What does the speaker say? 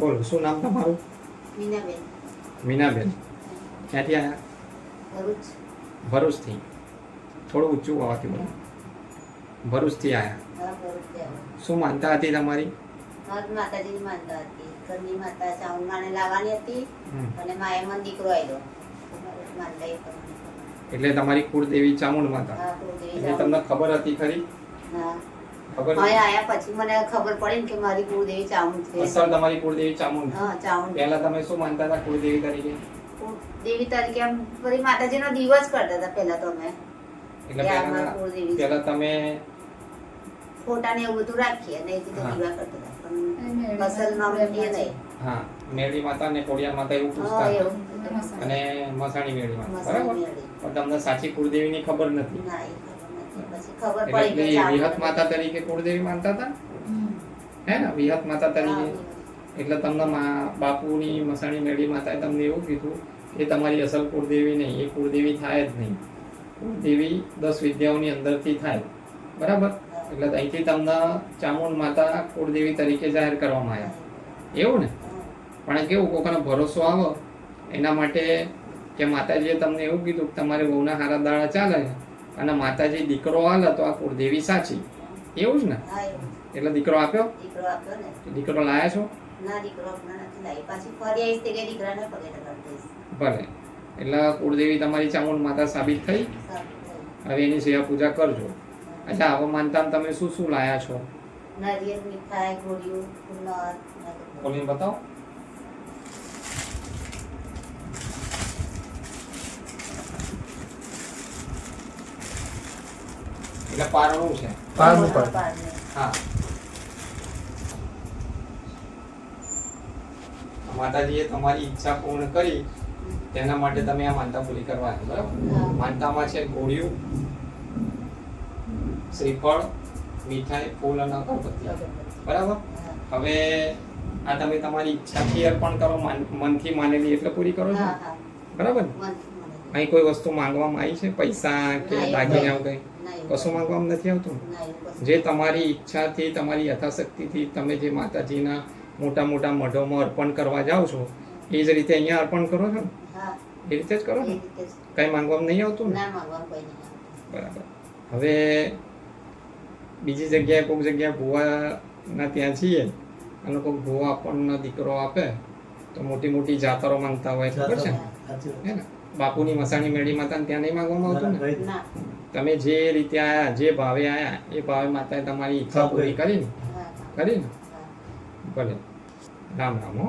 બોલો શું નામ તમારું? મીનાબેન. મીનાબેન. ક્યાંથી આવ્યા? ભરૂચ. ભરૂચથી. થોડું ઊંચું આવવાથી બોલો. ભરૂચથી આવ્યા. હા, ભરૂચથી આવ્યા. શું માનતા હતી તમારી? મારી માતાજીની માનતા હતી. ઘરની માતા ચાઉંડમાને લાવવાની હતી અને માએ મને દીકરો આવ્યો. માનતા એ પ્રમાણે. એટલે તમારી કુળદેવી ચામુંડ માતા. હા, કુળદેવી એટલે તમને ખબર હતી ખરી? હા. ખબર અહીંયા આયા પછી મને ખબર પડી ને કે મારી કુળદેવી ચામુંડ છે. અસલ તમારી કુળદેવી ચામુંડ. હા, ચામુંડ. પહેલા તમે શું માનતા હતા કુળદેવી તરીકે? કુળદેવી તરીકે આમ ફરી માતાજીનો દિવસ કરતા હતા પહેલા તો અમે. એટલે કે આ મારી કુળદેવી છે. પહેલા તમે ફોટા ને એવું બધું રાખીએ અને એ રીતે દીવા કરતા હતા. પણ અસલ નામ એ નહીં. હા મેળી માતા અને કોડિયા માતા એવું પૂછતા હા, હતા. એવું. અને મસાણી મેળી માતા મસાણી બરાબર. મેળી. પણ તમને સાચી કુળદેવીની ખબર નથી. ના, એ ખબર નથી. પછી ખબર એટલે પડી કે ચામુંડ વિહત માતા તરીકે કુળદેવી માનતા હતા હે ને? વિહત માતા તરીકે. એટલે તમને બાપુની મસાણી મેળી માતાએ તમને એવું કીધું એ તમારી અસલ કુળદેવી નહીં, એ કુળદેવી થાય જ નહીં. કુળદેવી 10 વિદ્યાઓની અંદરથી થાય બરાબર. એટલે અહીંથી તમને ચામુંડ માતા કુળદેવી તરીકે જાહેર કરવામાં આવ્યા એવું ને. પણ કેવું કોઈનો ભરોસો આવો એના માટે કે માતાજીએ તમને એવું કીધું કે તમારે બહુના હારા દાડા ચાલે અને માતાજી દીકરો આલે તો આ કુળદેવી સાચી એવું જ ને. હા, એવું. એટલે દીકરો આપ્યો? દીકરો આપ્યો ને. દીકરો લાયા છો? ના, દીકરો હમણાં નથી લાવી. પાછી ફરી આવીશ તે કે દીકરાને પગે લગાડી દઈશ. ભલે. એટલે કુળદેવી તમારી ચામુંડ માતા સાબિત થઈ. સારું થયું. હવે એની સેવા પૂજા કરજો. અચ્છા આવા માનતા તમે શું શું લાયા છો? નારિયેળ, મીઠાઈ, ગોળીઓ, ફૂલર. બોલીને બતાવો. એટલે પારણું છે. પારણું પણ. હા માતાજીએ તમારી ઈચ્છા પૂર્ણ કરી તેના માટે તમે આ માનતા પૂરી કરવાની બરાબર. માનતામાં છે ગોળિયું, શ્રીફળ, મીઠાઈ, ફૂલ અને અગરબત્તી બરાબર. હવે આ તમે તમારી ઈચ્છાથી અર્પણ કરો, મનથી માનેલી એટલે પૂરી કરો છો બરાબર ને? અહીં કોઈ વસ્તુ માંગવામાં આવી છે? પૈસા કે દાગીને આવું કઈ કશું માંગવામાં નથી આવતું. જે તમારી ઈચ્છાથી તમારી યથાશક્તિથી તમે જે માતાજીના મોટા મોટા મઢોમાં અર્પણ કરવા જાઓ છો એ જ રીતે અહીંયા અર્પણ કરો છો ને? એ રીતે જ કરો ને? કઈ માંગવામાં નહીં આવતું ને? બરાબર. હવે બીજી જગ્યાએ કોઈક જગ્યાએ ભુવાના ત્યાં છીએ અને કોઈક ભુવા આપણને દીકરો આપે તો મોટી મોટી જાતરો માંગતા હોય ખબર છે હે ને? બાપુની મસાણી મેળી માતા ત્યાં નહીં માંગવામાં આવતું ને? તમે જે રીતે આયા, જે ભાવે આયા એ ભાવે માતાએ તમારી ઈચ્છા પૂરી કરી ને? કરી ને? ભલે. રામ રામ હો.